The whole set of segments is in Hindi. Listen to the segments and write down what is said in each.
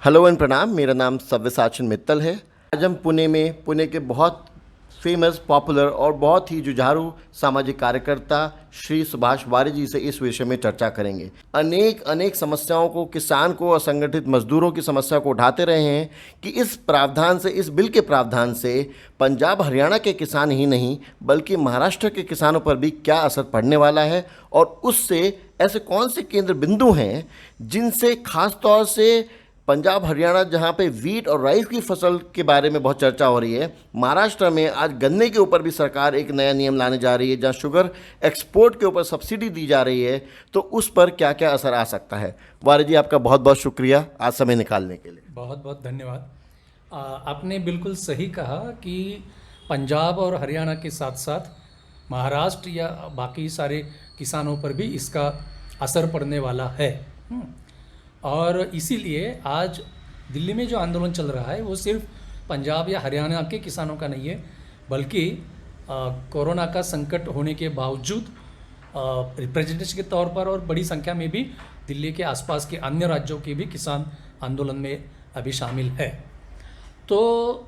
हेलो एंड प्रणाम। मेरा नाम सव्यसाचन मित्तल है। आज हम पुणे के बहुत फेमस, पॉपुलर और बहुत ही जुझारू सामाजिक कार्यकर्ता श्री सुभाष वारे जी से इस विषय में चर्चा करेंगे। अनेक समस्याओं को, किसान को, असंगठित मजदूरों की समस्या को उठाते रहे हैं कि इस बिल के प्रावधान से पंजाब हरियाणा के किसान ही नहीं बल्कि महाराष्ट्र के किसानों पर भी क्या असर पड़ने वाला है और उससे ऐसे कौन से केंद्र बिंदु हैं जिनसे खास तौर से पंजाब हरियाणा, जहाँ पे वीट और राइस की फसल के बारे में बहुत चर्चा हो रही है, महाराष्ट्र में आज गन्ने के ऊपर भी सरकार एक नया नियम लाने जा रही है, जहाँ शुगर एक्सपोर्ट के ऊपर सब्सिडी दी जा रही है, तो उस पर क्या क्या असर आ सकता है। वारे जी, आपका बहुत बहुत शुक्रिया आज समय निकालने के लिए। बहुत बहुत धन्यवाद। आपने बिल्कुल सही कहा कि पंजाब और हरियाणा के साथ साथ महाराष्ट्र या बाकी सारे किसानों पर भी इसका असर पड़ने वाला है। और इसीलिए आज दिल्ली में जो आंदोलन चल रहा है वो सिर्फ पंजाब या हरियाणा के किसानों का नहीं है, बल्कि कोरोना का संकट होने के बावजूद रिप्रेजेंटेशन के तौर पर और बड़ी संख्या में भी दिल्ली के आसपास के अन्य राज्यों के भी किसान आंदोलन में अभी शामिल है। तो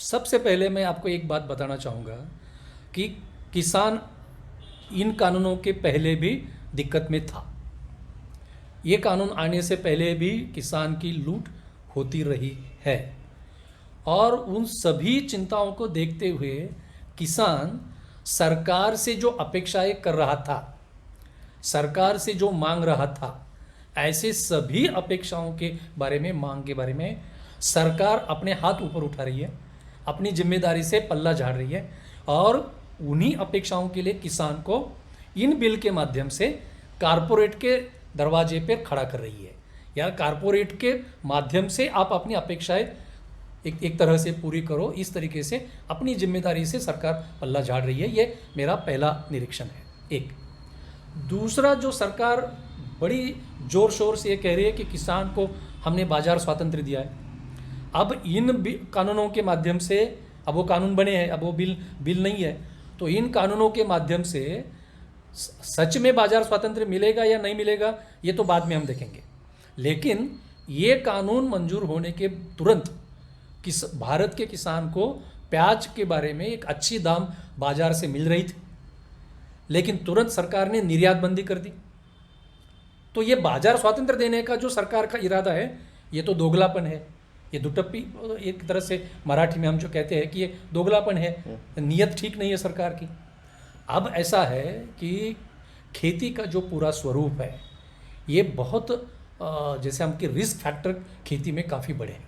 सबसे पहले मैं आपको एक बात बताना चाहूँगा कि किसान इन कानूनों के पहले भी दिक्कत में था। ये कानून आने से पहले भी किसान की लूट होती रही है और उन सभी चिंताओं को देखते हुए किसान सरकार से जो अपेक्षाएं कर रहा था, सरकार से जो मांग रहा था, ऐसे सभी अपेक्षाओं के बारे में, मांग के बारे में सरकार अपने हाथ ऊपर उठा रही है, अपनी जिम्मेदारी से पल्ला झाड़ रही है और उन्हीं अपेक्षाओं के लिए किसान को इन बिल के माध्यम से कारपोरेट के दरवाजे पर खड़ा कर रही है, या कारपोरेट के माध्यम से आप अपनी अपेक्षाएं एक तरह से पूरी करो, इस तरीके से अपनी जिम्मेदारी से सरकार पल्ला झाड़ रही है। ये मेरा पहला निरीक्षण है। एक दूसरा, जो सरकार बड़ी जोर शोर से ये कह रही है कि किसान को हमने बाजार स्वातंत्र्य दिया है। अब इन कानूनों के माध्यम से, अब वो कानून बने हैं, अब वो बिल नहीं है, तो इन कानूनों के माध्यम से सच में बाजार स्वातंत्र्य मिलेगा या नहीं मिलेगा ये तो बाद में हम देखेंगे, लेकिन ये कानून मंजूर होने के तुरंत भारत के किसान को प्याज के बारे में एक अच्छी दाम बाजार से मिल रही थी, लेकिन तुरंत सरकार ने निर्यात बंदी कर दी। तो ये बाजार स्वातंत्र्य देने का जो सरकार का इरादा है, ये तो दोगलापन है, ये दुटप्पी, एक तरह से मराठी में हम जो कहते हैं कि ये दोगलापन है, नीयत ठीक नहीं है सरकार की। अब ऐसा है कि खेती का जो पूरा स्वरूप है ये बहुत जैसे हम कि रिस्क फैक्टर खेती में काफ़ी बड़े हैं।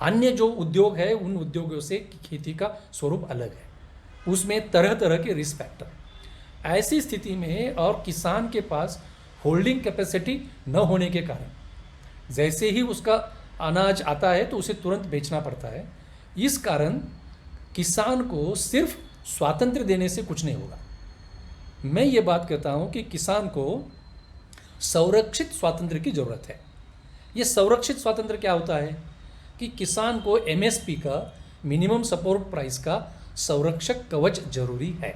अन्य जो उद्योग है उन उद्योगों से खेती का स्वरूप अलग है, उसमें तरह तरह के रिस्क फैक्टर। ऐसी स्थिति में और किसान के पास होल्डिंग कैपेसिटी न होने के कारण जैसे ही उसका अनाज आता है तो उसे तुरंत बेचना पड़ता है। इस कारण किसान को सिर्फ स्वातंत्र्य देने से कुछ नहीं होगा। मैं ये बात कहता हूँ कि किसान को संरक्षित स्वातंत्र्य की ज़रूरत है। ये संरक्षित स्वातंत्र्य क्या होता है कि किसान को एमएसपी का, मिनिमम सपोर्ट प्राइस का संरक्षक कवच जरूरी है।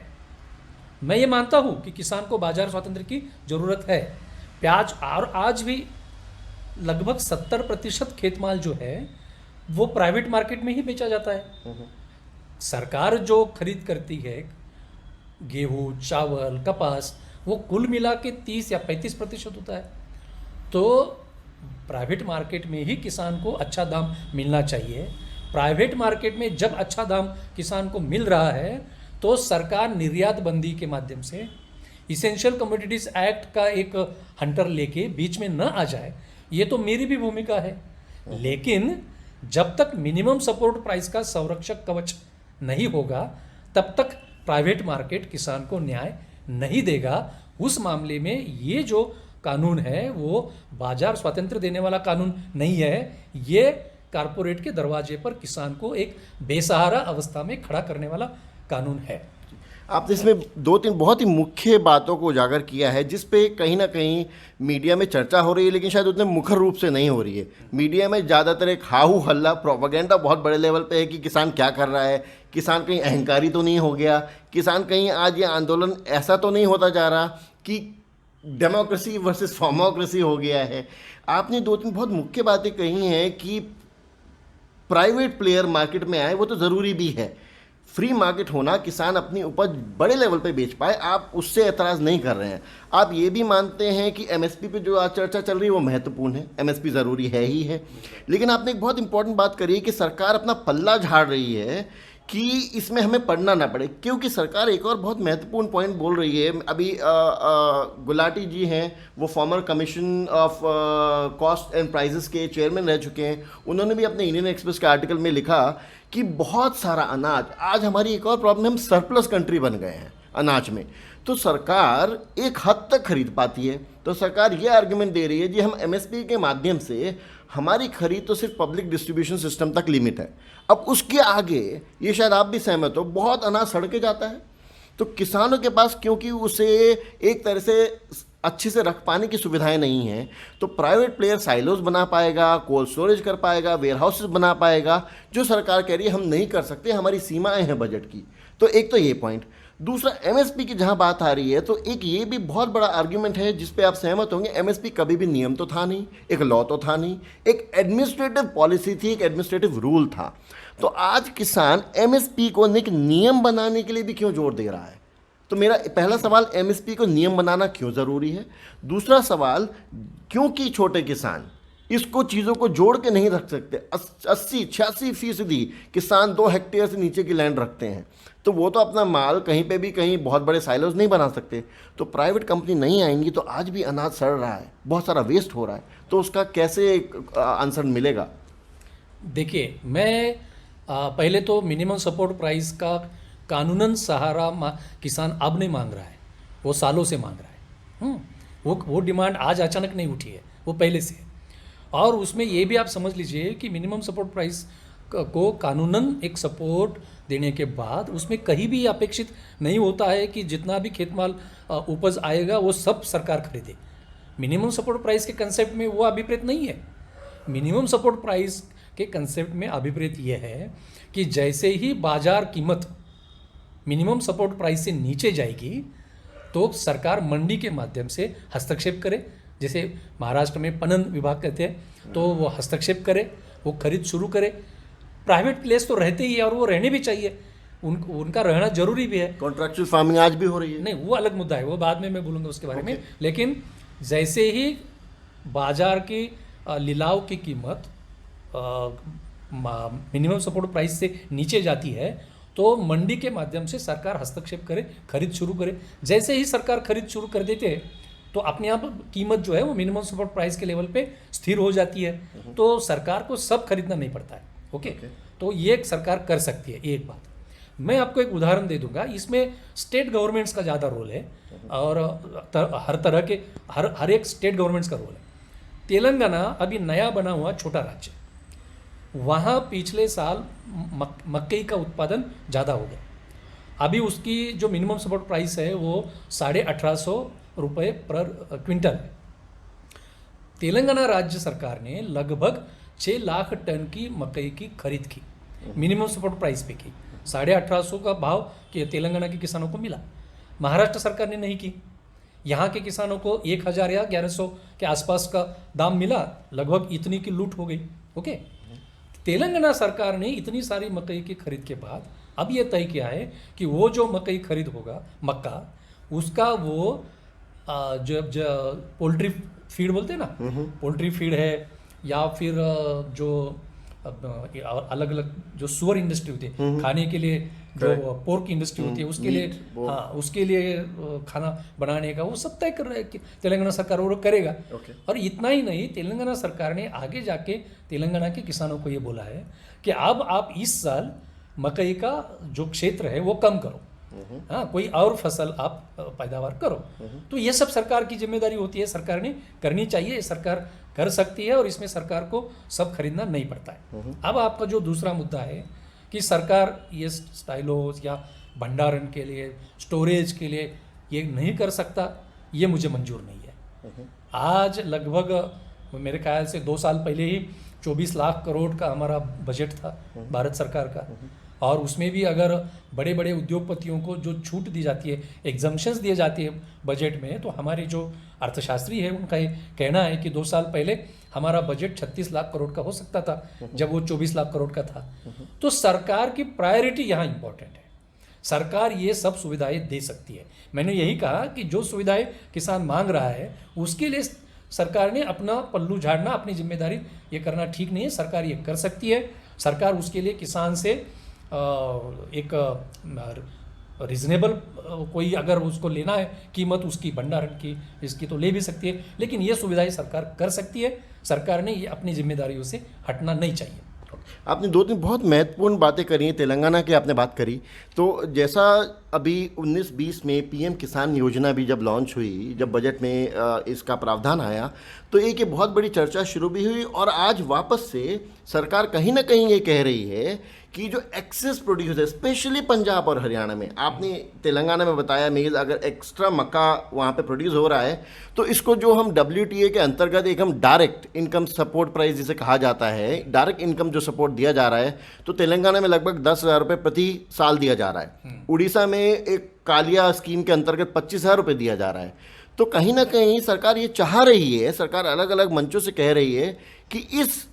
मैं ये मानता हूँ कि किसान को बाजार स्वातंत्र्य की ज़रूरत है। प्याज और आज भी लगभग 70% खेतमाल जो है वो प्राइवेट मार्केट में ही बेचा जाता है। सरकार जो खरीद करती है गेहूँ, चावल, कपास, वो कुल मिला के 30 या 35% होता है। तो प्राइवेट मार्केट में ही किसान को अच्छा दाम मिलना चाहिए। प्राइवेट मार्केट में जब अच्छा दाम किसान को मिल रहा है तो सरकार निर्यात बंदी के माध्यम से, इसेंशियल कमोडिटीज़ एक्ट का एक हंटर लेके बीच में न आ जाए, ये तो मेरी भी भूमिका है। लेकिन जब तक मिनिमम सपोर्ट प्राइस का संरक्षक कवच नहीं होगा तब तक प्राइवेट मार्केट किसान को न्याय नहीं देगा। उस मामले में ये जो कानून है वो बाजार स्वातंत्र्य देने वाला कानून नहीं है, ये कारपोरेट के दरवाजे पर किसान को एक बेसहारा अवस्था में खड़ा करने वाला कानून है। आपने इसमें 2-3 बहुत ही मुख्य बातों को उजागर किया है जिस पे कहीं ना कहीं मीडिया में चर्चा हो रही है, लेकिन शायद उतने मुखर रूप से नहीं हो रही है। मीडिया में ज़्यादातर एक हाहू हल्ला, प्रोपेगेंडा बहुत बड़े लेवल पे है कि किसान क्या कर रहा है, किसान कहीं अहंकारी तो नहीं हो गया, किसान कहीं आज ये आंदोलन ऐसा तो नहीं होता जा रहा कि डेमोक्रेसी वर्सेस फॉर्मोक्रेसी हो गया है। आपने दो तीन बहुत मुख्य बातें कही हैं कि प्राइवेट प्लेयर मार्केट में आए, वो तो ज़रूरी भी है। फ्री मार्केट होना, किसान अपनी उपज बड़े लेवल पे बेच पाए, आप उससे एतराज़ नहीं कर रहे हैं। आप ये भी मानते हैं कि एमएसपी पे जो आज चर्चा चल रही है वो महत्वपूर्ण है, एमएसपी ज़रूरी है ही है। लेकिन आपने एक बहुत इंपॉर्टेंट बात करी है कि सरकार अपना पल्ला झाड़ रही है कि इसमें हमें पढ़ना ना पड़े, क्योंकि सरकार एक और बहुत महत्वपूर्ण पॉइंट बोल रही है। अभी गुलाटी जी हैं, वो former commission of cost and prices के चेयरमैन रह चुके हैं। उन्होंने भी अपने इंडियन एक्सप्रेस के आर्टिकल में लिखा कि बहुत सारा अनाज, आज हमारी एक और प्रॉब्लम, हम सरप्लस कंट्री बन गए हैं अनाज में, तो सरकार एक हद तक खरीद पाती है। तो सरकार ये आर्गुमेंट दे रही है जी हम एमएसपी के माध्यम से, हमारी खरीद तो सिर्फ पब्लिक डिस्ट्रीब्यूशन सिस्टम तक लिमिट है, अब उसके आगे, ये शायद आप भी सहमत हो, बहुत अनाज सड़के जाता है। तो किसानों के पास क्योंकि उसे एक तरह से अच्छे से रख पाने की सुविधाएं नहीं हैं, तो प्राइवेट प्लेयर साइलोज बना पाएगा, कोल्ड स्टोरेज कर पाएगा, वेयर हाउसेज बना पाएगा, जो सरकार कह रही है हम नहीं कर सकते, हमारी सीमाएं हैं बजट की। तो एक तो ये पॉइंट। दूसरा, एमएसपी की जहां बात आ रही है, तो एक ये भी बहुत बड़ा आर्ग्यूमेंट है जिस पे आप सहमत होंगे, एमएसपी कभी भी नियम तो था नहीं, एक लॉ तो था नहीं, एक एडमिनिस्ट्रेटिव पॉलिसी थी, एक एडमिनिस्ट्रेटिव रूल था। तो आज किसान एमएसपी को एक नियम बनाने के लिए भी क्यों जोर दे रहा है? तो मेरा पहला सवाल, एमएसपी को नियम बनाना क्यों ज़रूरी है? दूसरा सवाल, क्योंकि छोटे किसान इसको चीज़ों को जोड़ के नहीं रख सकते। 80-86% किसान 2 हेक्टेयर से नीचे की लैंड रखते हैं, तो वो तो अपना माल कहीं पे भी, कहीं बहुत बड़े साइलोज नहीं बना सकते। तो प्राइवेट कंपनी नहीं आएंगी तो आज भी अनाज सड़ रहा है, बहुत सारा वेस्ट हो रहा है, तो उसका कैसे आंसर मिलेगा? देखिए, मैं पहले तो मिनिमम सपोर्ट प्राइस का कानूनन सहारा किसान अब नहीं मांग रहा है, वो सालों से मांग रहा है। वो डिमांड आज अचानक नहीं उठी है, वो पहले से है। और उसमें ये भी आप समझ लीजिए कि मिनिमम सपोर्ट प्राइस को कानूनन एक सपोर्ट देने के बाद उसमें कहीं भी अपेक्षित नहीं होता है कि जितना भी खेतमाल उपज आएगा वो सब सरकार खरीदे। मिनिमम सपोर्ट प्राइस के कंसेप्ट में वो अभिप्रेत नहीं है। मिनिमम सपोर्ट प्राइस के कंसेप्ट में अभिप्रेत ये है कि जैसे ही बाजार कीमत मिनिमम सपोर्ट प्राइस से नीचे जाएगी तो सरकार मंडी के माध्यम से हस्तक्षेप करे। जैसे महाराष्ट्र में पणन विभाग कहते हैं, तो वो हस्तक्षेप करे, वो खरीद शुरू करे। प्राइवेट प्लेस तो रहते ही है और वो रहने भी चाहिए, उनका रहना जरूरी भी है। कॉन्ट्रैक्चुअल फार्मिंग आज भी हो रही है। नहीं, वो अलग मुद्दा है, वो बाद में मैं बोलूँगा उसके बारे में। लेकिन जैसे ही बाजार की लिलाव की कीमत मिनिमम सपोर्ट प्राइस से नीचे जाती है तो मंडी के माध्यम से सरकार हस्तक्षेप करे, खरीद शुरू करे। जैसे ही सरकार खरीद शुरू कर देते हैं तो अपने आप कीमत जो है वो मिनिमम सपोर्ट प्राइस के लेवल पे स्थिर हो जाती है, तो सरकार को सब खरीदना नहीं पड़ता है। ओके, तो ये सरकार कर सकती है। एक बात मैं आपको एक उदाहरण दे दूंगा, इसमें स्टेट गवर्नमेंट्स का ज़्यादा रोल है और हर तरह के हर एक स्टेट गवर्नमेंट्स का रोल है। तेलंगाना अभी नया बना हुआ छोटा राज्य, वहाँ पिछले साल मक्कई का उत्पादन ज़्यादा हो गया। अभी उसकी जो मिनिमम सपोर्ट प्राइस है वो 1850 रुपये पर क्विंटल है। तेलंगाना राज्य सरकार ने लगभग 6 लाख टन की मकई की खरीद की, मिनिमम सपोर्ट प्राइस पे की। 1850 का भाव कि तेलंगाना के किसानों को मिला। महाराष्ट्र सरकार ने नहीं की। यहाँ के किसानों को 1000 या 1100 के आसपास का दाम मिला, लगभग इतनी की लूट हो गई। ओके, तेलंगाना सरकार ने इतनी सारी मकई की खरीद के बाद अब ये तय किया है कि वो जो मकई खरीद होगा, मक्का, उसका वो जो पोल्ट्री फीड बोलते हैं ना, पोल्ट्री फीड है या फिर जो अलग अलग जो सुअर इंडस्ट्री होती है खाने के लिए, जो पोर्क इंडस्ट्री होती है उसके लिए, हाँ उसके लिए खाना बनाने का वो सब तय कर रहा है कि तेलंगाना सरकार वो करेगा। और इतना ही नहीं, तेलंगाना सरकार ने आगे जाके तेलंगाना के किसानों को ये बोला है कि अब आप इस साल मकई का जो क्षेत्र है वो कम करो, हाँ कोई और फसल आप पैदावार करो। तो ये सब सरकार की जिम्मेदारी होती है, सरकार ने करनी चाहिए, सरकार कर सकती है और इसमें सरकार को सब खरीदना नहीं पड़ता है। अब आपका जो दूसरा मुद्दा है कि सरकार ये स्टाइलोज या भंडारण के लिए, स्टोरेज के लिए ये नहीं कर सकता, ये मुझे मंजूर नहीं है। आज लगभग मेरे ख्याल से 2 साल पहले ही 24 लाख करोड़ का हमारा बजट था भारत सरकार का, और उसमें भी अगर बड़े बड़े उद्योगपतियों को जो छूट दी जाती है, एग्जम्पशंस दिए जाती है बजट में, तो हमारे जो अर्थशास्त्री है उनका ये कहना है कि 2 साल पहले हमारा बजट 36 लाख करोड़ का हो सकता था जब वो 24 लाख करोड़ का था। तो सरकार की प्रायोरिटी यहाँ इंपॉर्टेंट है। सरकार ये सब सुविधाएं दे सकती है। मैंने यही कहा कि जो सुविधाएं किसान मांग रहा है उसके लिए सरकार ने अपना पल्लू झाड़ना, अपनी जिम्मेदारी ये करना ठीक नहीं है। सरकार ये कर सकती है। सरकार उसके लिए किसान से एक रिजनेबल कोई अगर उसको लेना है कीमत उसकी भंडारण की इसकी तो ले भी सकती है, लेकिन ये सुविधाएं सरकार कर सकती है। सरकार ने ये अपनी जिम्मेदारियों से हटना नहीं चाहिए। आपने 2-3 बहुत महत्वपूर्ण बातें करी हैं। तेलंगाना की आपने बात करी, तो जैसा अभी 19-20 में पीएम किसान योजना भी जब लॉन्च हुई, जब बजट में इसका प्रावधान आया, तो एक ये बहुत बड़ी चर्चा शुरू भी हुई और आज वापस से सरकार कहीं ना कहीं ये कह रही है कि जो एक्सेस प्रोड्यूस है, स्पेशली पंजाब और हरियाणा में, आपने तेलंगाना में बताया मेज़ अगर एक्स्ट्रा मक्का वहाँ पे प्रोड्यूस हो रहा है तो इसको जो हम WTA के अंतर्गत एक हम डायरेक्ट इनकम सपोर्ट प्राइस जिसे कहा जाता है, डायरेक्ट इनकम जो सपोर्ट दिया जा रहा है, तो तेलंगाना में लगभग 10,000 रुपये प्रति साल दिया जा रहा है। उड़ीसा में एक कालिया स्कीम के अंतर्गत 25,000 रुपये दिया जा रहा है। तो कहीं ना कहीं सरकार ये चाह रही है, सरकार अलग अलग मंचों से कह रही है कि इस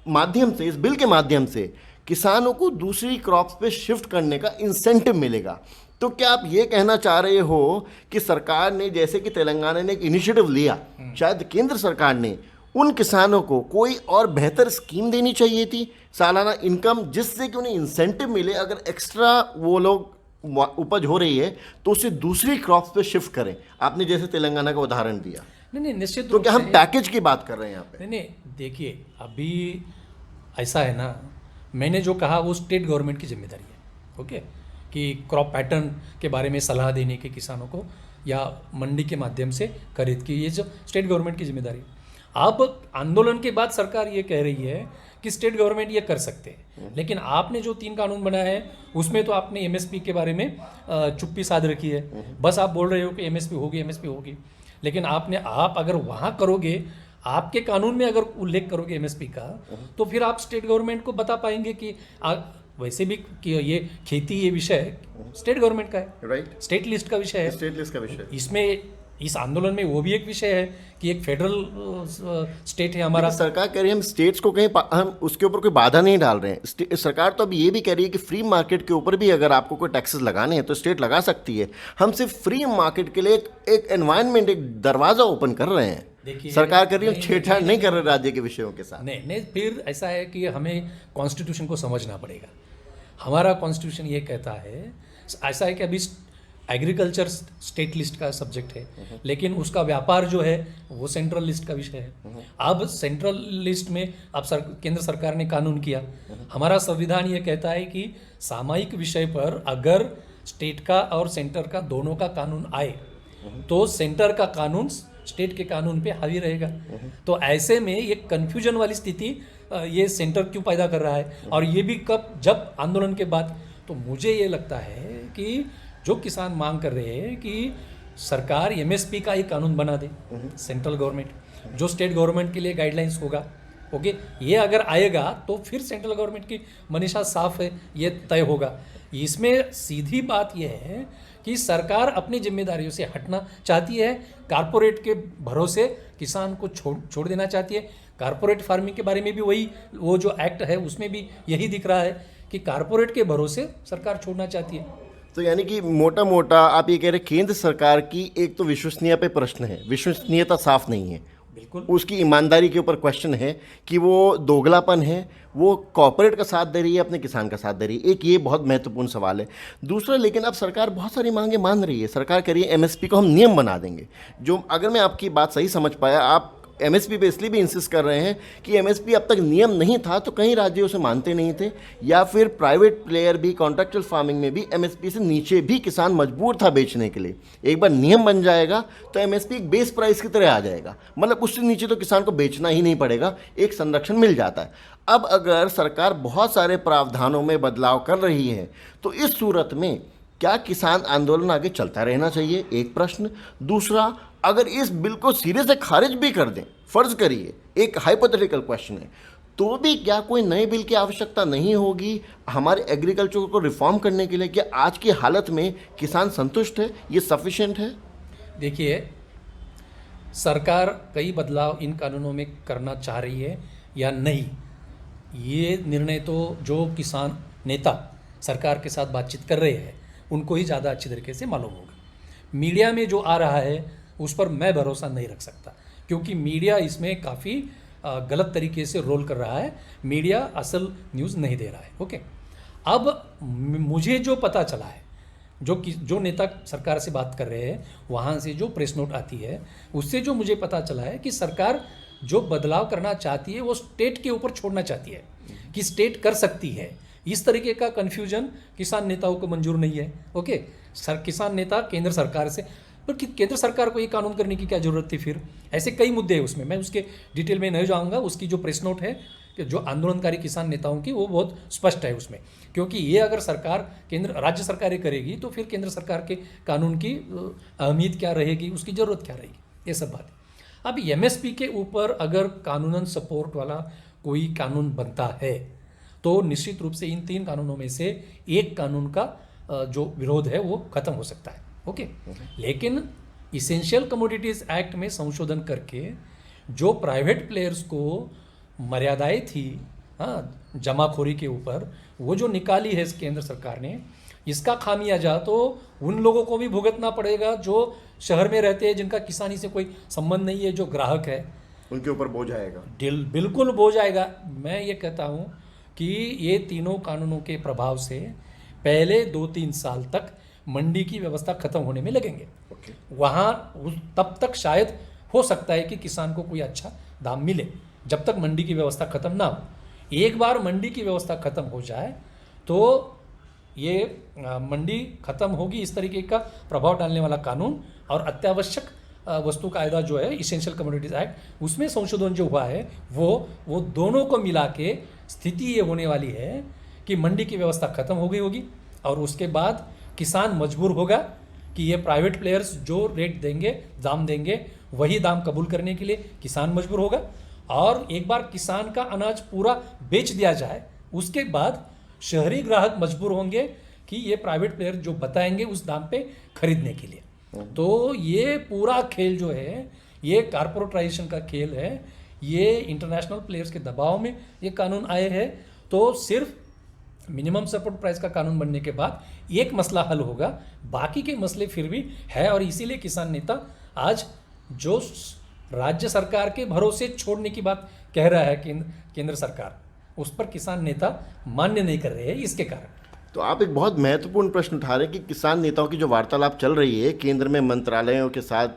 माध्यम से, इस बिल के माध्यम से किसानों को दूसरी क्रॉप्स पे शिफ्ट करने का इंसेंटिव मिलेगा। तो क्या आप ये कहना चाह रहे हो कि सरकार ने, जैसे कि तेलंगाना ने एक इनिशिएटिव लिया, शायद केंद्र सरकार ने उन किसानों को कोई और बेहतर स्कीम देनी चाहिए थी, सालाना इनकम, जिससे कि उन्हें इंसेंटिव मिले, अगर एक्स्ट्रा वो लोग उपज हो रही है तो उसे दूसरी क्रॉप्स पे शिफ्ट करें। आपने जैसे तेलंगाना का उदाहरण दिया। नहीं, निश्चित तो रूप क्या हम से पैकेज की बात कर रहे हैं यहाँ पे? नहीं, देखिए अभी ऐसा है ना, मैंने जो कहा वो स्टेट गवर्नमेंट की जिम्मेदारी है, ओके, कि क्रॉप पैटर्न के बारे में सलाह देने के किसानों को या मंडी के माध्यम से खरीद की, ये जो स्टेट गवर्नमेंट की जिम्मेदारी है। अब आंदोलन के बाद सरकार ये कह रही है कि स्टेट गवर्नमेंट ये कर सकते हैं, लेकिन आपने जो 3 कानून बनाए हैं उसमें तो आपने MSP के बारे में चुप्पी साध रखी है। बस आप बोल रहे हो कि MSP होगी, MSP होगी, लेकिन आप अगर वहाँ करोगे, आपके कानून में अगर उल्लेख करोगे MSP का, तो फिर आप स्टेट गवर्नमेंट को बता पाएंगे कि वैसे भी कि ये खेती, ये विषय स्टेट गवर्नमेंट का है, राइट, स्टेट लिस्ट का विषय है, स्टेट लिस्ट का विषय। इसमें इस आंदोलन में वो भी एक विषय है कि एक फेडरल स्टेट है हमारा। सरकार कह रही है हम स्टेट्स को कहीं हम उसके ऊपर कोई बाधा नहीं डाल रहे हैं। सरकार तो अब ये भी कह रही है कि फ्री मार्केट के ऊपर भी अगर आपको कोई टैक्सेस लगाने हैं तो स्टेट लगा सकती है। हम सिर्फ फ्री मार्केट के लिए एक एनवायरनमेंट, एक दरवाजा ओपन कर रहे हैं। देखिए, सरकार कर रही है छेड़छाड़ नहीं कर रहे राज्य के विषयों के साथ। नहीं, फिर ऐसा है कि हमें कॉन्स्टिट्यूशन को समझना पड़ेगा। हमारा कॉन्स्टिट्यूशन ये कहता है, ऐसा है कि अभी एग्रीकल्चर स्टेट लिस्ट का सब्जेक्ट है, लेकिन उसका व्यापार जो है वो सेंट्रल लिस्ट का विषय है। अब सेंट्रल लिस्ट में अब केंद्र सरकार ने कानून किया। हमारा संविधान ये कहता है कि सामयिक विषय पर अगर स्टेट का और सेंटर का दोनों का कानून आए तो सेंटर का कानून स्टेट के कानून पे हावी रहेगा। तो ऐसे में ये कन्फ्यूजन वाली स्थिति ये सेंटर क्यों पैदा कर रहा है, और ये भी कब, जब आंदोलन के बाद। तो मुझे ये लगता है कि जो किसान मांग कर रहे हैं कि सरकार MSP का एक कानून बना दे, सेंट्रल गवर्नमेंट, जो स्टेट गवर्नमेंट के लिए गाइडलाइंस होगा, ओके, ये अगर आएगा तो फिर सेंट्रल गवर्नमेंट की मनीषा साफ है, ये तय होगा। इसमें सीधी बात यह है कि सरकार अपनी जिम्मेदारियों से हटना चाहती है, कारपोरेट के भरोसे किसान को छोड़ देना चाहती है। कारपोरेट फार्मिंग के बारे में भी वो जो एक्ट है उसमें भी यही दिख रहा है कि कारपोरेट के भरोसे सरकार छोड़ना चाहती है। तो यानी कि मोटा मोटा आप ये कह रहे हैं केंद्र सरकार की एक तो विश्वसनीयता पे प्रश्न है, विश्वसनीयता साफ नहीं है, बिल्कुल उसकी ईमानदारी के ऊपर क्वेश्चन है कि वो दोगलापन है, वो कॉर्पोरेट का साथ दे रही है, अपने किसान का साथ दे रही है। एक ये बहुत महत्वपूर्ण सवाल है। दूसरा, लेकिन अब सरकार बहुत सारी मांगे मान रही है। सरकार कह रही है MSP को हम नियम बना देंगे, जो अगर मैं आपकी बात सही समझ पाया, आप MSP पे इसलिए भी इंसिस्ट कर रहे हैं कि MSP अब तक नियम नहीं था तो कई राज्य उसे मानते नहीं थे, या फिर प्राइवेट प्लेयर भी कॉन्ट्रेक्चुअल फार्मिंग में भी MSP से नीचे भी किसान मजबूर था बेचने के लिए। एक बार नियम बन जाएगा तो MSP एक बेस प्राइस की तरह आ जाएगा, मतलब उससे नीचे तो किसान को बेचना ही नहीं पड़ेगा, एक संरक्षण मिल जाता है। अब अगर सरकार बहुत सारे प्रावधानों में बदलाव कर रही है तो इस सूरत में क्या किसान आंदोलन आगे चलता रहना चाहिए, एक प्रश्न। दूसरा, अगर इस बिल को सिरे से खारिज भी कर दें, फर्ज करिए, एक हाइपोथेटिकल क्वेश्चन है, तो भी क्या कोई नए बिल की आवश्यकता नहीं होगी हमारे एग्रीकल्चर को रिफॉर्म करने के लिए? क्या आज की हालत में किसान संतुष्ट है, ये सफिशिएंट है? देखिए, सरकार कई बदलाव इन कानूनों में करना चाह रही है या नहीं, ये निर्णय तो जो किसान नेता सरकार के साथ बातचीत कर रहे हैं उनको ही ज़्यादा अच्छी तरीके से मालूम होगा। मीडिया में जो आ रहा है उस पर मैं भरोसा नहीं रख सकता, क्योंकि मीडिया इसमें काफ़ी गलत तरीके से रोल कर रहा है। मीडिया असल न्यूज़ नहीं दे रहा है। ओके, अब मुझे जो पता चला है, जो नेता सरकार से बात कर रहे हैं वहाँ से जो प्रेस नोट आती है उससे जो मुझे पता चला है कि सरकार जो बदलाव करना चाहती है वो स्टेट के ऊपर छोड़ना चाहती है कि स्टेट कर सकती है। इस तरीके का कन्फ्यूजन किसान नेताओं को मंजूर नहीं है। ओके, किसान नेता केंद्र सरकार से, पर केंद्र सरकार को ये कानून करने की क्या जरूरत थी? फिर ऐसे कई मुद्दे हैं उसमें, मैं उसके डिटेल में नहीं जाऊँगा। उसकी जो प्रेस नोट है कि जो आंदोलनकारी किसान नेताओं की, वो बहुत स्पष्ट है उसमें, क्योंकि ये अगर सरकार राज्य सरकारें करेगी तो फिर केंद्र सरकार के कानून की अहमियत क्या रहेगी, उसकी ज़रूरत क्या रहेगी, ये सब बात है। अब एमएसपी के ऊपर अगर कानूनन सपोर्ट वाला कोई कानून बनता है तो निश्चित रूप से इन 3 कानूनों में से एक कानून का जो विरोध है वो खत्म हो सकता है। ओके, लेकिन इसेंशियल कमोडिटीज़ एक्ट में संशोधन करके जो प्राइवेट प्लेयर्स को मर्यादाएं थी जमाखोरी के ऊपर, वो जो निकाली है केंद्र सरकार ने, इसका खामियाजा तो उन लोगों को भी भुगतना पड़ेगा जो शहर में रहते हैं, जिनका किसानी से कोई संबंध नहीं है, जो ग्राहक है, उनके ऊपर बोझ आएगा। बिल्कुल बोझ आएगा। मैं ये कहता हूँ कि ये तीनों कानूनों के प्रभाव से पहले 2-3 साल तक मंडी की व्यवस्था खत्म होने में लगेंगे। वहाँ तब तक शायद हो सकता है कि किसान को कोई अच्छा दाम मिले, जब तक मंडी की व्यवस्था खत्म ना हो। एक बार मंडी की व्यवस्था खत्म हो जाए तो ये मंडी खत्म होगी, इस तरीके का प्रभाव डालने वाला कानून और अत्यावश्यक वस्तु कायदा जो है इसेंशियल कमोडिटीज एक्ट, उसमें संशोधन जो हुआ है वो दोनों को मिला के स्थिति ये होने वाली है कि मंडी की व्यवस्था खत्म हो गई होगी और उसके बाद किसान मजबूर होगा कि ये प्राइवेट प्लेयर्स जो रेट देंगे, दाम देंगे, वही दाम कबूल करने के लिए किसान मजबूर होगा। और एक बार किसान का अनाज पूरा बेच दिया जाए उसके बाद शहरी ग्राहक मजबूर होंगे कि ये प्राइवेट प्लेयर जो बताएंगे उस दाम पे खरीदने के लिए। तो ये पूरा खेल जो है ये कारपोरेटाइजेशन का खेल है। ये इंटरनेशनल प्लेयर्स के दबाव में ये कानून आए हैं। तो सिर्फ मिनिमम सपोर्ट प्राइस का कानून बनने के बाद एक मसला हल होगा, बाकी के मसले फिर भी है। और इसीलिए किसान नेता आज जो राज्य सरकार के भरोसे छोड़ने की बात कह रहा है केंद्र सरकार, उस पर किसान नेता मान्य नहीं कर रहे हैं इसके कारण। तो आप एक बहुत महत्वपूर्ण प्रश्न उठा रहे हैं कि किसान नेताओं की जो वार्तालाप चल रही है केंद्र में मंत्रालयों के साथ,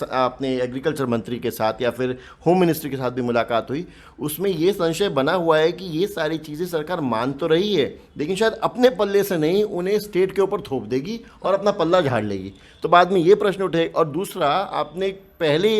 अपने एग्रीकल्चर मंत्री के साथ या फिर होम मिनिस्ट्री के साथ भी मुलाकात हुई, उसमें ये संशय बना हुआ है कि ये सारी चीज़ें सरकार मान तो रही है लेकिन शायद अपने पल्ले से नहीं, उन्हें स्टेट के ऊपर थोप देगी और अपना पल्ला झाड़ लेगी। तो बाद में ये प्रश्न उठे। और दूसरा, आपने पहले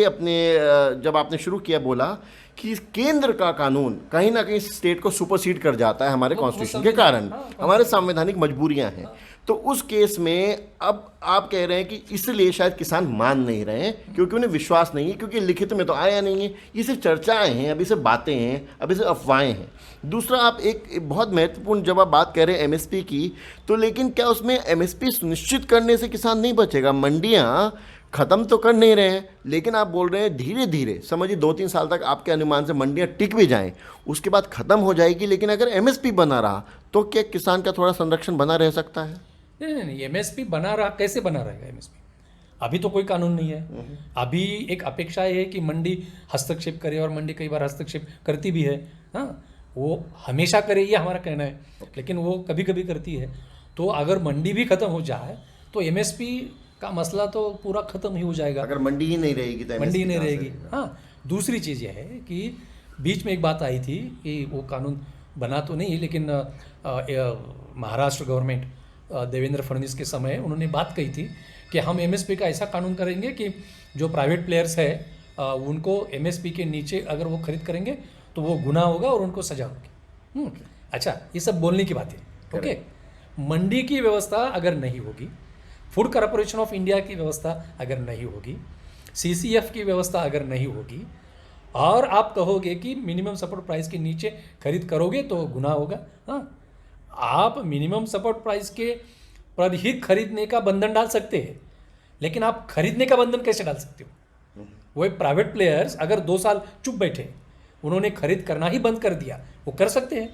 जब आपने शुरू किया बोला कि केंद्र का कानून कहीं ना कहीं स्टेट को सुपरसीड कर जाता है हमारे कॉन्स्टिट्यूशन के कारण, हमारे संवैधानिक मजबूरियां हैं। तो उस केस में अब आप कह रहे हैं कि इसलिए शायद किसान मान नहीं रहे हैं क्योंकि उन्हें विश्वास नहीं है, क्योंकि लिखित में तो आया नहीं है, ये सिर्फ चर्चाएं हैं, अभी से बातें हैं, अभी से अफवाहें हैं। दूसरा, आप एक बहुत महत्वपूर्ण जब आप बात कर रहे हैं एमएसपी की, तो लेकिन क्या उसमें एमएसपी सुनिश्चित करने से किसान नहीं बचेगा? मंडियाँ ख़त्म तो कर नहीं रहे हैं, लेकिन आप बोल रहे हैं धीरे धीरे, समझिए 2-3 साल तक आपके अनुमान से मंडियाँ टिक भी जाएं, उसके बाद ख़त्म हो जाएगी। लेकिन अगर एमएसपी बना रहा तो क्या किसान का थोड़ा संरक्षण बना रह सकता है? नहीं, एमएसपी बना रहा, कैसे बना रहेगा एमएसपी? अभी तो कोई कानून नहीं है। अभी एक अपेक्षा है कि मंडी हस्तक्षेप करे और मंडी कई बार हस्तक्षेप करती भी है। हाँ, वो हमेशा करे ये हमारा कहना है, लेकिन वो कभी कभी करती है। तो अगर मंडी भी खत्म हो जाए तो एमएसपी का मसला तो पूरा खत्म ही हो जाएगा। अगर मंडी ही नहीं रहेगी तो मंडी नहीं रहेगी। हाँ, दूसरी चीज़ यह है कि बीच में एक बात आई थी कि वो कानून बना तो नहीं, लेकिन महाराष्ट्र गवर्नमेंट देवेंद्र फडणवीस के समय उन्होंने बात कही थी कि हम एमएसपी का ऐसा कानून करेंगे कि जो प्राइवेट प्लेयर्स है उनको एमएसपी के नीचे अगर वो खरीद करेंगे तो वो गुनाह होगा और उनको सजा होगी। अच्छा, ये सब बोलने की बात है। ओके, मंडी की व्यवस्था अगर नहीं होगी, फूड कॉरपोरेशन ऑफ इंडिया की व्यवस्था अगर नहीं होगी, सीसीएफ की व्यवस्था अगर नहीं होगी, और आप कहोगे कि मिनिमम सपोर्ट प्राइस के नीचे खरीद करोगे तो गुनाह होगा। हाँ, आप मिनिमम सपोर्ट प्राइस के पर ही खरीदने का बंधन डाल सकते हैं, लेकिन आप खरीदने का बंधन कैसे डाल सकते हो? वो प्राइवेट प्लेयर्स अगर 2 साल चुप बैठे, उन्होंने खरीद करना ही बंद कर दिया, वो कर सकते हैं।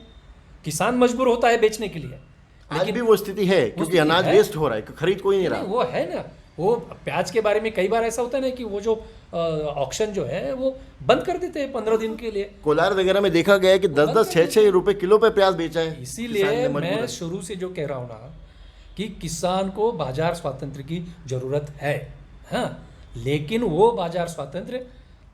किसान मजबूर होता है बेचने के लिए, आज भी वो स्थिति है क्योंकि अनाज वेस्ट हो रहा है, खरीद कोई नहीं रहा। वो है ना, वो प्याज के बारे में कई बार ऐसा होता है ना कि वो जो ऑक्शन जो है वो बंद कर देते हैं 15 दिन के लिए। कोलार वगैरह में देखा गया है कि 10-10, 6-6 रुपए किलो पे प्याज बेचा है। इसीलिए मैं शुरू से जो कह रहा हूँ ना कि किसान को बाजार स्वातंत्र की जरूरत है। हाँ, लेकिन वो बाजार स्वातंत्र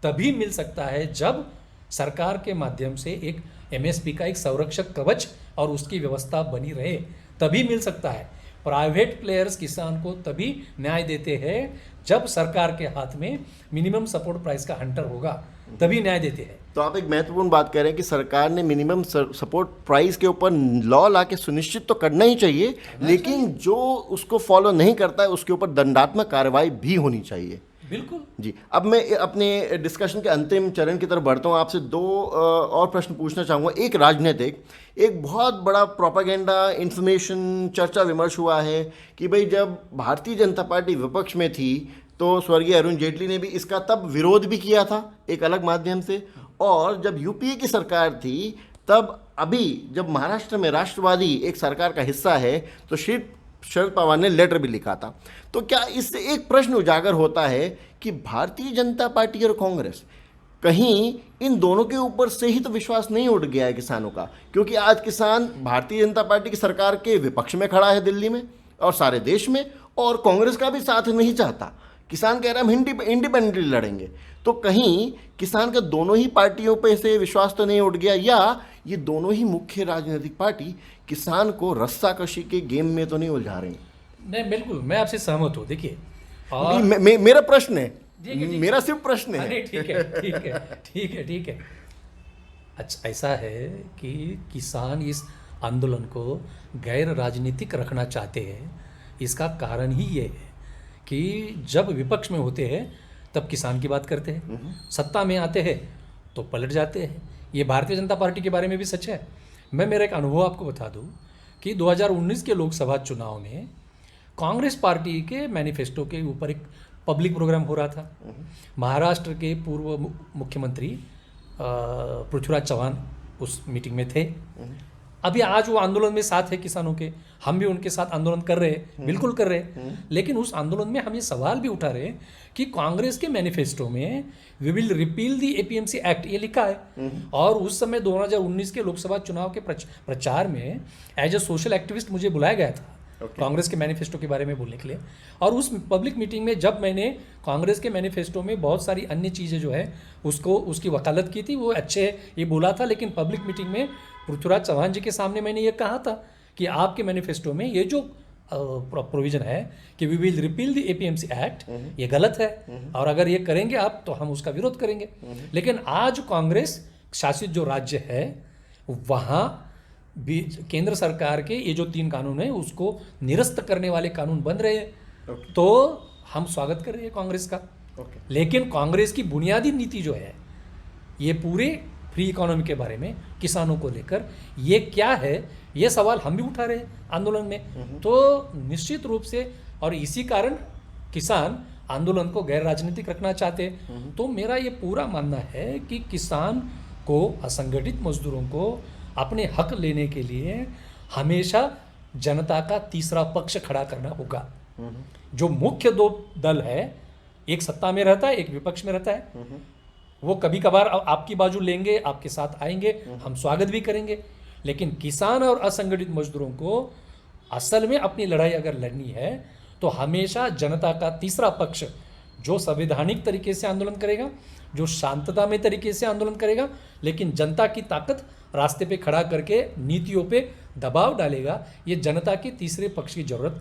तभी मिल सकता है जब सरकार के माध्यम से एक एमएसपी का एक संरक्षक कवच और उसकी व्यवस्था बनी रहे, तभी मिल सकता है। प्राइवेट प्लेयर्स किसान को तभी न्याय देते हैं जब सरकार के हाथ में मिनिमम सपोर्ट प्राइस का हंटर होगा, तभी न्याय देते हैं। तो आप एक महत्वपूर्ण बात कह रहे हैं कि सरकार ने मिनिमम सपोर्ट प्राइस के ऊपर लॉ लाके सुनिश्चित तो करना ही चाहिए, लेकिन जो उसको फॉलो नहीं करता है उसके ऊपर दंडात्मक कार्रवाई भी होनी चाहिए। बिल्कुल जी। अब मैं अपने डिस्कशन के अंतिम चरण की तरफ बढ़ता हूँ। आपसे 2 और प्रश्न पूछना चाहूँगा। एक राजनीतिक, एक बहुत बड़ा प्रोपागेंडा, इंफॉर्मेशन, चर्चा विमर्श हुआ है कि भाई जब भारतीय जनता पार्टी विपक्ष में थी तो स्वर्गीय अरुण जेटली ने भी इसका तब विरोध भी किया था एक अलग माध्यम से, और जब यूपीए की सरकार थी तब अभी जब महाराष्ट्र में राष्ट्रवादी एक सरकार का हिस्सा है तो शरद पवार ने लेटर भी लिखा था। तो क्या इससे एक प्रश्न उजागर होता है कि भारतीय जनता पार्टी और कांग्रेस कहीं इन दोनों के ऊपर से ही तो विश्वास नहीं उठ गया है किसानों का? क्योंकि आज किसान भारतीय जनता पार्टी की सरकार के विपक्ष में खड़ा है दिल्ली में और सारे देश में, और कांग्रेस का भी साथ नहीं चाहता। किसान कह रहा है हम इंडिपेंडेंटली लड़ेंगे। तो कहीं किसान का दोनों ही पार्टियों पे से विश्वास तो नहीं उठ गया, या ये दोनों ही मुख्य राजनीतिक पार्टी किसान को रस्साकशी के गेम में तो नहीं उलझा रही? नहीं, बिल्कुल मैं आपसे सहमत हूँ। देखिए, और मेरा प्रश्न है, मेरा सिर्फ प्रश्न है। अरे ठीक है, ठीक है, ठीक है, ठीक है। अच्छा, ऐसा है कि किसान इस आंदोलन को गैर राजनीतिक रखना चाहते हैं। इसका कारण ही ये है कि जब विपक्ष में होते हैं तब किसान की बात करते हैं, सत्ता में आते हैं तो पलट जाते हैं। ये भारतीय जनता पार्टी के बारे में भी सच है। मैं मेरा एक अनुभव आपको बता दूं कि 2019 के लोकसभा चुनाव में कांग्रेस पार्टी के मैनिफेस्टो के ऊपर एक पब्लिक प्रोग्राम हो रहा था। महाराष्ट्र के पूर्व मुख्यमंत्री पृथ्वीराज चौहान उस मीटिंग में थे। अभी आज वो आंदोलन में साथ है किसानों के, हम भी उनके साथ आंदोलन कर रहे हैं, बिल्कुल कर रहे हैं। लेकिन उस आंदोलन में हम ये सवाल भी उठा रहे हैं कि कांग्रेस के मैनिफेस्टो में we will repeal the APMC act ये लिखा है, और उस समय 2019 के लोकसभा चुनाव के प्रचार में एज ए सोशल एक्टिविस्ट मुझे बुलाया गया था कांग्रेस के मैनिफेस्टो के बारे में बोलने के लिए। और उस पब्लिक मीटिंग में जब मैंने कांग्रेस के मैनिफेस्टो में बहुत सारी अन्य चीज़ें जो है उसकी वकालत की थी, वो अच्छे ये बोला था, लेकिन पब्लिक मीटिंग में पृथ्वीराज चौहान जी के सामने मैंने ये कहा था कि आपके मैनिफेस्टो में ये जो प्रोविजन है कि we will repeal the APMC act, ये गलत है, और अगर ये करेंगे आप तो हम उसका विरोध करेंगे। लेकिन आज कांग्रेस शासित जो राज्य है वहाँ भी केंद्र सरकार के ये जो 3 कानून है उसको निरस्त करने वाले कानून बन रहे हैं। तो हम स्वागत कर रहे हैं कांग्रेस का। लेकिन कांग्रेस की बुनियादी नीति जो है ये पूरे फ्री इकोनॉमी के बारे में, किसानों को लेकर ये क्या है, ये सवाल हम भी उठा रहे हैं आंदोलन में। तो निश्चित रूप से, और इसी कारण किसान आंदोलन को गैर राजनीतिक रखना चाहते हैं। तो मेरा ये पूरा मानना है कि किसान को, असंगठित मजदूरों को अपने हक लेने के लिए हमेशा जनता का तीसरा पक्ष खड़ा करना होगा। जो मुख्य 2 दल है, एक सत्ता में रहता है, एक विपक्ष में रहता है, वो कभी कभार आपकी बाजू लेंगे, आपके साथ आएंगे, हम स्वागत भी करेंगे। लेकिन किसान और असंगठित मजदूरों को असल में अपनी लड़ाई अगर लड़नी है तो हमेशा जनता का तीसरा पक्ष, जो संवैधानिक तरीके से आंदोलन करेगा, जो शांतता में तरीके से आंदोलन करेगा, लेकिन जनता की ताकत रास्ते पे खड़ा करके नीतियों पे दबाव डालेगा, ये जनता के तीसरे पक्ष की जरूरत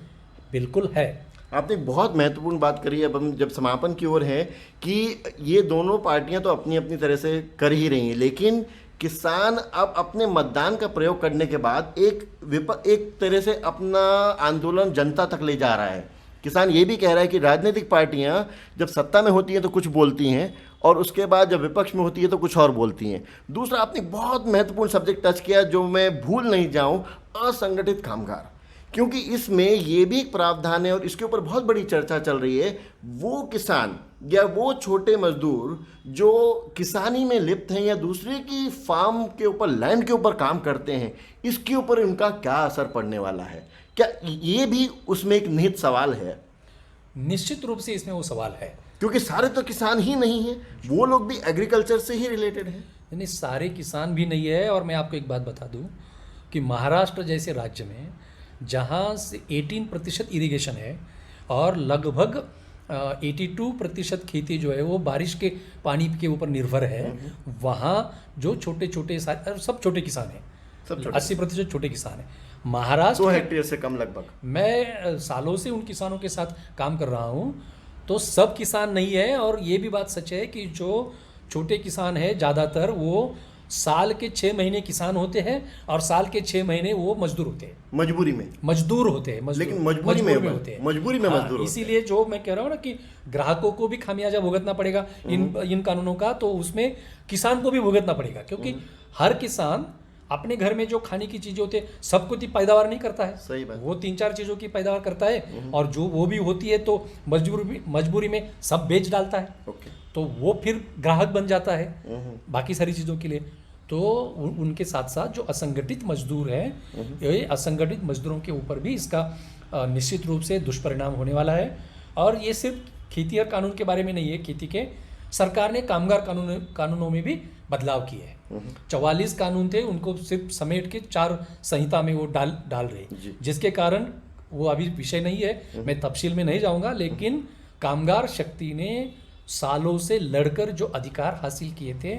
बिल्कुल है। आपने एक बहुत महत्वपूर्ण बात करी। अब हम जब समापन की ओर हैं कि ये दोनों पार्टियां तो अपनी अपनी तरह से कर ही रही हैं, लेकिन किसान अब अपने मतदान का प्रयोग करने के बाद एक तरह से अपना आंदोलन जनता तक ले जा रहा है। किसान ये भी कह रहा है कि राजनीतिक पार्टियां जब सत्ता में होती हैं तो कुछ बोलती हैं और उसके बाद जब विपक्ष में होती है तो कुछ और बोलती हैं। दूसरा, आपने बहुत महत्वपूर्ण सब्जेक्ट टच किया जो मैं भूल नहीं जाऊं, असंगठित कामगार, क्योंकि इसमें ये भी एक प्रावधान है और इसके ऊपर बहुत बड़ी चर्चा चल रही है। वो किसान या वो छोटे मजदूर जो किसानी में लिप्त हैं या दूसरे की फार्म के ऊपर, लैंड के ऊपर काम करते हैं, इसके ऊपर उनका क्या असर पड़ने वाला है? क्या ये भी उसमें एक निहित सवाल है? निश्चित रूप से इसमें वो सवाल है, क्योंकि सारे तो किसान ही नहीं हैं, वो लोग भी एग्रीकल्चर से ही रिलेटेड हैं। यानी सारे किसान भी नहीं है। और मैं आपको एक बात बता दूं कि महाराष्ट्र जैसे राज्य में जहां से 18% इरिगेशन है और लगभग 82% खेती जो है वो बारिश के पानी के ऊपर निर्भर है, वहाँ जो छोटे छोटे सब छोटे किसान हैं, सब 80% छोटे किसान हैं। महाराष्ट्र 2 हेक्टेयर से कम लगभग। मैं सालों से उन किसानों के साथ काम कर रहा हूँ, तो सब किसान नहीं है। और ये भी बात सच है कि जो छोटे किसान है ज़्यादातर वो साल के 6 महीने किसान होते हैं और साल के 6 महीने वो मजदूर होते हैं, मजदूर होते हैं, लेकिन मजबूरी में होते हैं, मजबूरी में मजदूर। इसीलिए जो मैं कह रहा हूँ ना कि ग्राहकों को भी खामियाजा भुगतना पड़ेगा इन कानूनों का, तो उसमें किसान को भी भुगतना पड़ेगा, क्योंकि हर किसान अपने घर में जो खाने की चीजें होती है सबको तो पैदावार नहीं करता है। सही बात। वो 3-4 चीजों की पैदावार करता है और जो वो भी होती है तो मजबूरी में सब बेच डालता है। ओके। तो वो फिर ग्राहक बन जाता है बाकी सारी चीज़ों के लिए। तो उनके साथ साथ जो असंगठित मजदूर हैं, ये असंगठित मजदूरों के ऊपर भी इसका निश्चित रूप से दुष्परिणाम होने वाला है। और ये सिर्फ खेती और कानून के बारे में नहीं है, खेती के सरकार ने कामगार कानूनों में भी बदलाव किए हैं। 44 कानून थे, उनको सिर्फ समेट के 4 संहिता में वो डाल रहे, जिसके कारण वो अभी विषय नहीं है, मैं तफसील में नहीं जाऊंगा। लेकिन कामगार शक्ति ने सालों से लड़कर जो अधिकार हासिल किए थे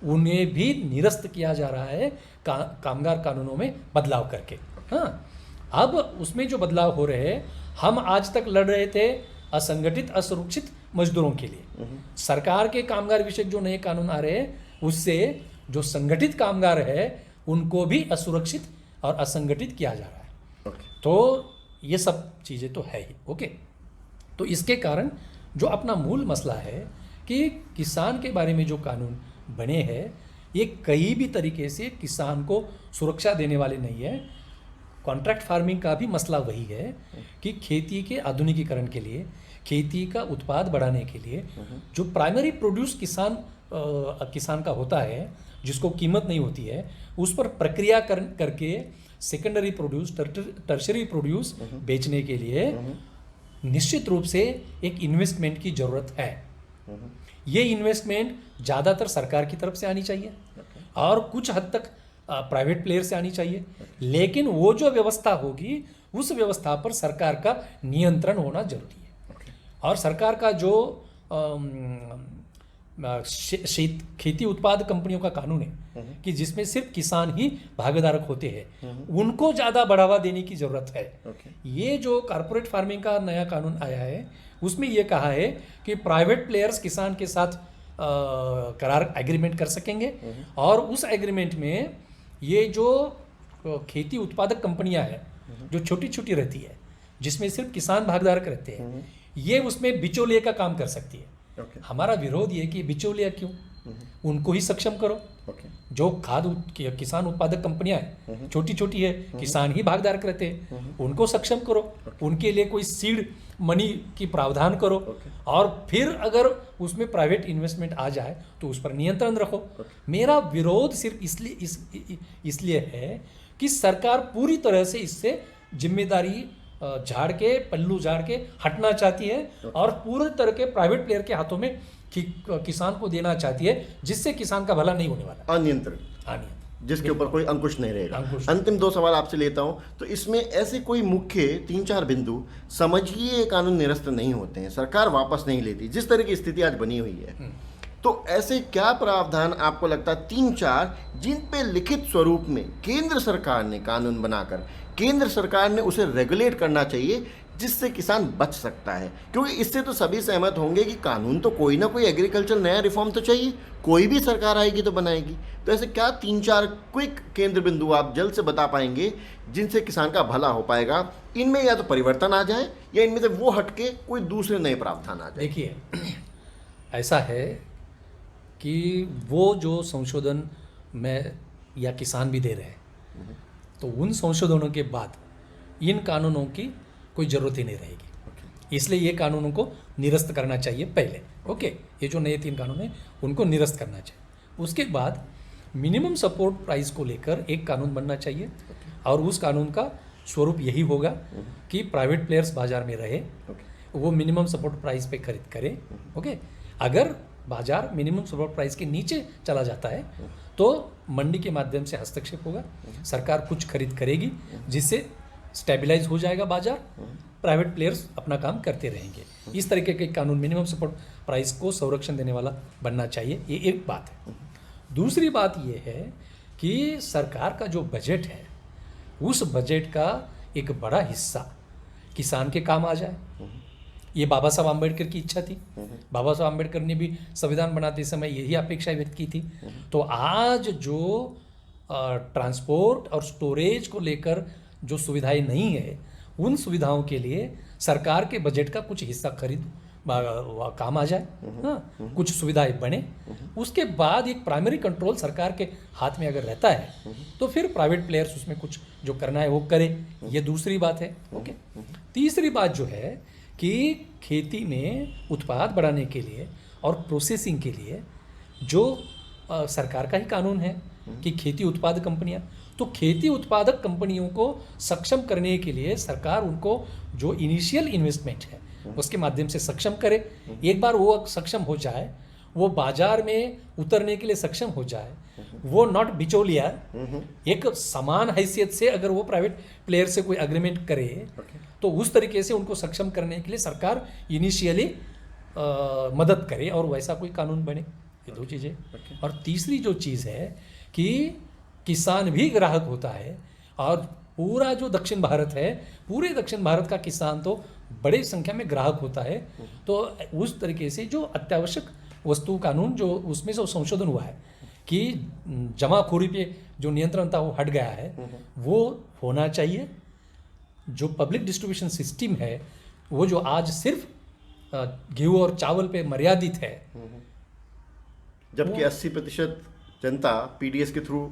उन्हें भी निरस्त किया जा रहा है कामगार कानूनों में बदलाव करके। हाँ, अब उसमें जो बदलाव हो रहे हैं, हम आज तक लड़ रहे थे असंगठित असुरक्षित मजदूरों के लिए। सरकार के कामगार विषयक जो नए कानून आ रहे हैं उससे जो संगठित कामगार है उनको भी असुरक्षित और असंगठित किया जा रहा है। तो ये सब चीज़ें तो है ही। ओके, तो इसके कारण जो अपना मूल मसला है कि किसान के बारे में जो कानून बने हैं ये कई भी तरीके से किसान को सुरक्षा देने वाले नहीं है। कॉन्ट्रैक्ट फार्मिंग का भी मसला वही है कि खेती के आधुनिकीकरण के लिए, खेती का उत्पाद बढ़ाने के लिए जो प्राइमरी प्रोड्यूस किसान का होता है, जिसको कीमत नहीं होती है, उस पर प्रक्रिया करके सेकेंडरी प्रोड्यूस, टर्शरी प्रोड्यूस बेचने के लिए निश्चित रूप से एक इन्वेस्टमेंट की ज़रूरत है। ये इन्वेस्टमेंट ज़्यादातर सरकार की तरफ से आनी चाहिए और कुछ हद तक प्राइवेट प्लेयर से आनी चाहिए। लेकिन वो जो व्यवस्था होगी उस व्यवस्था पर सरकार का नियंत्रण होना जरूरी है। और सरकार का जो खेती उत्पाद कंपनियों का कानून है कि जिसमें सिर्फ किसान ही भागीदारक होते हैं, उनको ज़्यादा बढ़ावा देने की ज़रूरत है। ये जो कॉर्पोरेट फार्मिंग का नया कानून आया है उसमें ये कहा है कि प्राइवेट प्लेयर्स किसान के साथ करार एग्रीमेंट कर सकेंगे और उस एग्रीमेंट में ये जो खेती उत्पादक कंपनियां हैं जो छोटी छोटी रहती है, जिसमें सिर्फ किसान भागीदारक रहते हैं, ये उसमें बिचौलिए का काम कर सकती है। हमारा विरोध ये कि बिचौलिया क्यों, उनको ही सक्षम करो। जो किसान उत्पादक कंपनियां हैं छोटी छोटी है, किसान ही भागीदार रहते हैं, उनको सक्षम करो। उनके लिए कोई सीड मनी की प्रावधान करो और फिर अगर उसमें प्राइवेट इन्वेस्टमेंट आ जाए तो उस पर नियंत्रण रखो। मेरा विरोध सिर्फ इसलिए है कि सरकार पूरी तरह से इससे जिम्मेदारी पल्लू झाड़ के हटना चाहती है और पूरे तरह के प्राइवेट प्लेयर के हाथों में किसान को देना चाहती है, जिससे किसान का भला नहीं होने वाला। अनियंत्रित, जिसके ऊपर कोई अंकुश नहीं रहेगा। अंतिम 2 सवाल आपसे लेता हूं, तो इसमें ऐसे कोई मुख्य 3-4 बिंदु समझिए कानून निरस्त नहीं होते हैं, सरकार वापस नहीं लेती, जिस तरह की स्थिति आज बनी हुई है, तो ऐसे क्या प्रावधान आपको लगता है 3-4 जिन पे लिखित स्वरूप में केंद्र सरकार ने कानून बनाकर केंद्र सरकार ने उसे रेगुलेट करना चाहिए, जिससे किसान बच सकता है? क्योंकि इससे तो सभी सहमत होंगे कि कानून तो कोई ना कोई एग्रीकल्चर नया रिफॉर्म तो चाहिए, कोई भी सरकार आएगी तो बनाएगी। तो ऐसे क्या 3-4 क्विक केंद्र बिंदु आप जल्द से बता पाएंगे जिनसे किसान का भला हो पाएगा इनमें या तो परिवर्तन आ जाए या इनमें से वो हटके कोई दूसरे नए प्रावधान आ जाए। देखिए, ऐसा है कि वो जो संशोधन में या किसान भी दे रहे हैं, तो उन संशोधनों के बाद इन कानूनों की कोई ज़रूरत ही नहीं रहेगी। इसलिए ये कानूनों को निरस्त करना चाहिए पहले। ओके, ये जो नए 3 कानून हैं उनको निरस्त करना चाहिए। उसके बाद मिनिमम सपोर्ट प्राइस को लेकर एक कानून बनना चाहिए, और उस कानून का स्वरूप यही होगा कि प्राइवेट प्लेयर्स बाजार में रहे, वो मिनिमम सपोर्ट प्राइस पे खरीद करें। ओके, अगर बाजार मिनिमम सपोर्ट प्राइस के नीचे चला जाता है तो मंडी के माध्यम से हस्तक्षेप होगा, सरकार कुछ खरीद करेगी, जिससे स्टेबलाइज हो जाएगा बाजार, प्राइवेट प्लेयर्स अपना काम करते रहेंगे। इस तरीके के कानून मिनिमम सपोर्ट प्राइस को संरक्षण देने वाला बनना चाहिए। ये एक बात है। दूसरी बात ये है कि सरकार का जो बजट है, उस बजट का एक बड़ा हिस्सा किसान के काम आ जाए। ये बाबा साहब आम्बेडकर की इच्छा थी। बाबा साहब आम्बेडकर ने भी संविधान बनाते समय यही अपेक्षा व्यक्त की थी। तो आज जो ट्रांसपोर्ट और स्टोरेज को लेकर जो सुविधाएं नहीं है, उन सुविधाओं के लिए सरकार के बजट का कुछ हिस्सा खरीद काम आ जाए, हाँ, कुछ सुविधाएं बने। उसके बाद एक प्राइमरी कंट्रोल सरकार के हाथ में अगर रहता है तो फिर प्राइवेट प्लेयर्स उसमें कुछ जो करना है वो करे। ये दूसरी बात है। ओके, तीसरी बात जो है कि खेती में उत्पाद बढ़ाने के लिए और प्रोसेसिंग के लिए जो सरकार का ही कानून है कि खेती उत्पादक कंपनियां, तो खेती उत्पादक कंपनियों को सक्षम करने के लिए सरकार उनको जो इनिशियल इन्वेस्टमेंट है उसके माध्यम से सक्षम करे। एक बार वो सक्षम हो जाए, वो बाजार में उतरने के लिए सक्षम हो जाए, वो नॉट बिचौलिया, एक समान हैसियत से अगर वो प्राइवेट प्लेयर से कोई अग्रीमेंट करे तो उस तरीके से उनको सक्षम करने के लिए सरकार इनिशियली मदद करे और वैसा कोई कानून बने। ये 2 चीज़ें। और तीसरी जो चीज़ है कि किसान भी ग्राहक होता है, और पूरा जो दक्षिण भारत है, पूरे दक्षिण भारत का किसान तो बड़ी संख्या में ग्राहक होता है। तो उस तरीके से जो अत्यावश्यक वस्तु कानून जो उसमें जो संशोधन हुआ है कि जमाखोरी पे जो नियंत्रण था वो हट गया है, वो होना चाहिए। जो पब्लिक डिस्ट्रीब्यूशन सिस्टम है वो जो आज सिर्फ गेहूँ और चावल पे मर्यादित है, जबकि 80% जनता पीडीएस के थ्रू,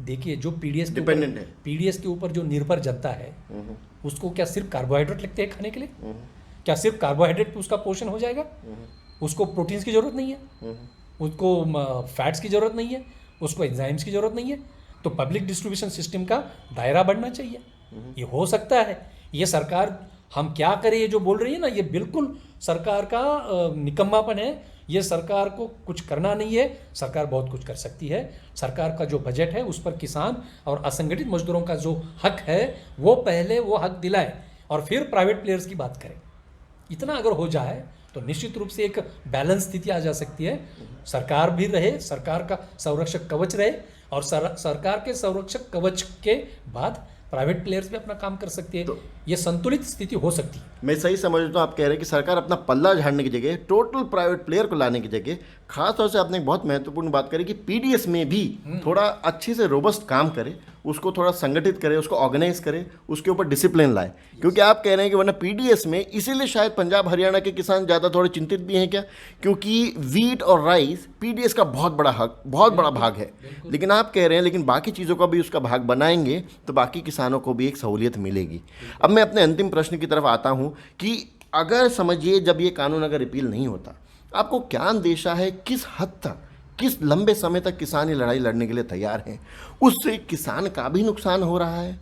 देखिए जो पीडीएस डिपेंडेंट है, पीडीएस के ऊपर जो निर्भर जनता है उसको क्या सिर्फ कार्बोहाइड्रेट लगते हैं खाने के लिए? क्या सिर्फ कार्बोहाइड्रेट पे उसका पोषण हो जाएगा? उसको प्रोटीन्स की जरूरत नहीं है, उसको फैट्स की जरूरत नहीं है, उसको एंजाइम्स की जरूरत नहीं है। तो पब्लिक डिस्ट्रीब्यूशन सिस्टम का दायरा बढ़ना चाहिए। ये हो सकता है। ये सरकार हम क्या करें ये जो बोल रही है ना, ये बिल्कुल सरकार का निकम्मापन है। ये सरकार को कुछ करना नहीं है। सरकार बहुत कुछ कर सकती है। सरकार का जो बजट है उस पर किसान और असंगठित मजदूरों का जो हक है वो पहले वो हक दिलाए और फिर प्राइवेट प्लेयर्स की बात करें। इतना अगर हो जाए तो निश्चित रूप से एक बैलेंस स्थिति आ जा सकती है। सरकार भी रहे, सरकार का संरक्षक कवच रहे, और सरकार के संरक्षक कवच के बाद प्राइवेट प्लेयर्स भी अपना काम कर सकती है। तो ये संतुलित स्थिति हो सकती है। मैं सही समझता हूँ, आप कह रहे हैं कि सरकार अपना पल्ला झाड़ने की जगह टोटल प्राइवेट प्लेयर को लाने की जगह खासतौर से आपने एक बहुत महत्वपूर्ण बात करी कि पीडीएस में भी थोड़ा अच्छे से रोबस्ट काम करे, उसको थोड़ा संगठित करे, उसको ऑर्गेनाइज करे, उसके ऊपर डिसिप्लिन लाए। क्योंकि आप कह रहे हैं कि वरना पीडीएस में इसीलिए शायद पंजाब हरियाणा के किसान ज़्यादा थोड़े चिंतित भी हैं क्या, क्योंकि वीट और राइस पीडीएस का बहुत बड़ा भाग है। लेकिन आप कह रहे हैं लेकिन बाकी चीज़ों का भी उसका भाग बनाएंगे तो बाकी किसानों को भी एक सहूलियत मिलेगी। अब मैं अपने अंतिम प्रश्न की तरफ आता हूँ कि अगर समझिए जब ये कानून अगर रिपील नहीं होता, आपको क्या अंदेशा है किस हद तक, किस लंबे समय तक किसान ये लड़ाई लड़ने के लिए तैयार हैं? उससे किसान का भी नुकसान हो रहा है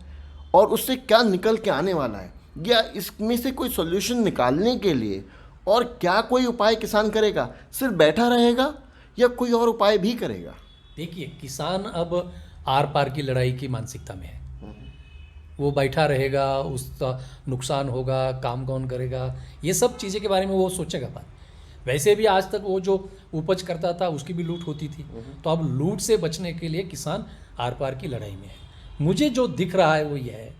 और उससे क्या निकल के आने वाला है, या इसमें से कोई सॉल्यूशन निकालने के लिए और क्या कोई उपाय किसान करेगा? सिर्फ बैठा रहेगा या कोई और उपाय भी करेगा? देखिए, किसान अब आर पार की लड़ाई की मानसिकता में है। वो बैठा रहेगा, उसका नुकसान होगा, काम कौन करेगा, ये सब चीज़ें के बारे में वो सोचेगा बात। वैसे भी आज तक वो जो उपज करता था उसकी भी लूट होती थी, तो अब लूट से बचने के लिए किसान आर पार की लड़ाई में है। मुझे जो दिख रहा है वो ये है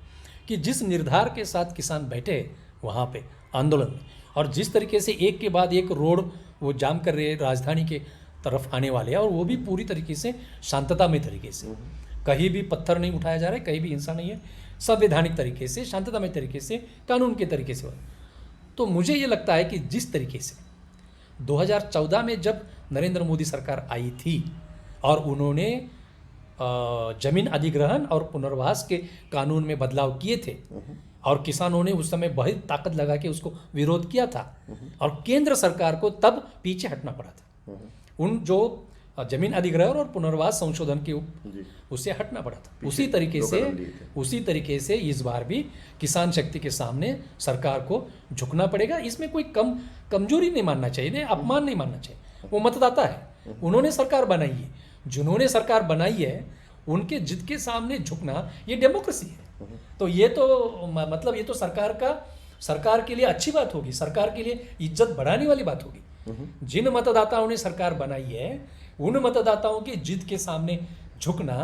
कि जिस निर्धार के साथ किसान बैठे वहाँ पे आंदोलन में, और जिस तरीके से एक के बाद एक रोड वो जाम कर रहे राजधानी के तरफ आने वाले हैं, और वो भी पूरी तरीके से शांतता में तरीके से, कहीं भी पत्थर नहीं उठाया जा रहा है, कहीं भी हिंसा नहीं है, संवैधानिक तरीके से, शांतिमय तरीके से, कानून के तरीके से। तो मुझे ये लगता है कि जिस तरीके से 2014 में जब नरेंद्र मोदी सरकार आई थी और उन्होंने जमीन अधिग्रहण और पुनर्वास के कानून में बदलाव किए थे और किसानों ने उस समय बहुत ताकत लगा के उसको विरोध किया था और केंद्र सरकार को तब पीछे हटना पड़ा था। उन जो जमीन अधिग्रहण और पुनर्वास संशोधन के उससे हटना पड़ा था। उसी तरीके से इस बार भी किसान शक्ति के सामने सरकार को झुकना पड़ेगा। इसमें कोई कमजोरी नहीं मानना चाहिए, अपमान नहीं मानना चाहिए। वो मतदाता है, उन्होंने सरकार बनाई है, जिन्होंने सरकार बनाई है उनके जिद के सामने झुकना ये डेमोक्रेसी है। तो ये तो मतलब ये तो सरकार के लिए अच्छी बात होगी, सरकार के लिए इज्जत बढ़ाने वाली बात होगी। जिन मतदाताओं ने सरकार बनाई है उन मतदाताओं की जिद के सामने झुकना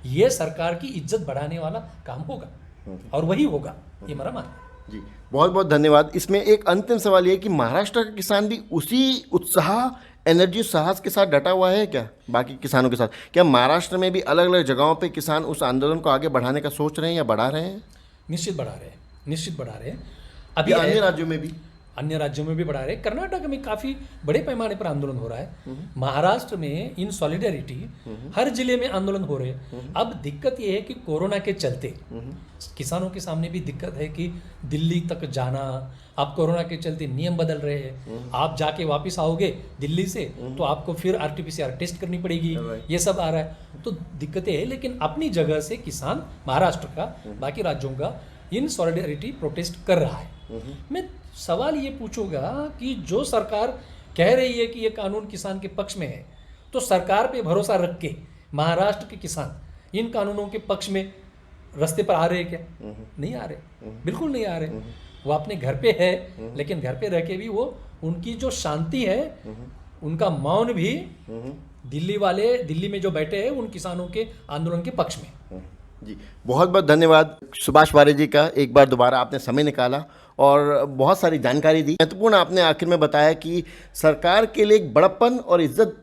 ये सरकार की इज्जत बढ़ाने वाला काम होगा और वही होगा, ये मेरा मानना है। जी, बहुत बहुत धन्यवाद। इसमें एक अंतिम सवाल ये कि महाराष्ट्र का किसान भी उसी उत्साह, एनर्जी, साहस के साथ डटा हुआ है क्या बाकी किसानों के साथ? क्या महाराष्ट्र में भी अलग अलग जगहों पे किसान उस आंदोलन को आगे बढ़ाने का सोच रहे हैं या बढ़ा रहे हैं? निश्चित बढ़ा रहे हैं। अभी अन्य राज्यों में भी बढ़ा रहे हैं। कर्नाटक में काफ़ी बड़े पैमाने पर आंदोलन हो रहा है। महाराष्ट्र में इन सॉलिडेरिटी हर जिले में आंदोलन हो रहे हैं। अब दिक्कत ये है कि कोरोना के चलते किसानों के सामने भी दिक्कत है कि दिल्ली तक जाना, अब कोरोना के चलते नियम बदल रहे हैं। आप जाके वापस आओगे दिल्ली से तो आपको फिर RT-PCR टेस्ट करनी पड़ेगी, ये सब आ रहा है। तो दिक्कतें हैं, लेकिन अपनी जगह से किसान महाराष्ट्र का, बाकी राज्यों का इन सॉलिडेरिटी प्रोटेस्ट कर रहा है। मैं सवाल ये पूछूंगा कि जो सरकार कह रही है कि ये कानून किसान के पक्ष में है, तो सरकार पे भरोसा रख के महाराष्ट्र के किसान इन कानूनों के पक्ष में रास्ते पर आ रहे हैं क्या? नहीं आ रहे, बिल्कुल नहीं आ रहे। वो अपने घर पे है, लेकिन घर पे रह के भी वो उनकी जो शांति है, उनका मौन भी दिल्ली में जो बैठे हैं उन किसानों के आंदोलन के पक्ष में। जी, बहुत बहुत धन्यवाद सुभाष वारे जी का। एक बार दोबारा आपने समय निकाला और बहुत सारी जानकारी दी। महत्वपूर्ण आपने आखिर में बताया कि सरकार के लिए एक बड़प्पन और इज्जत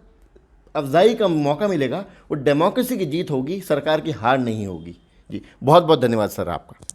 अफजाई का मौका मिलेगा, वो डेमोक्रेसी की जीत होगी, सरकार की हार नहीं होगी। जी, बहुत बहुत धन्यवाद सर आपका।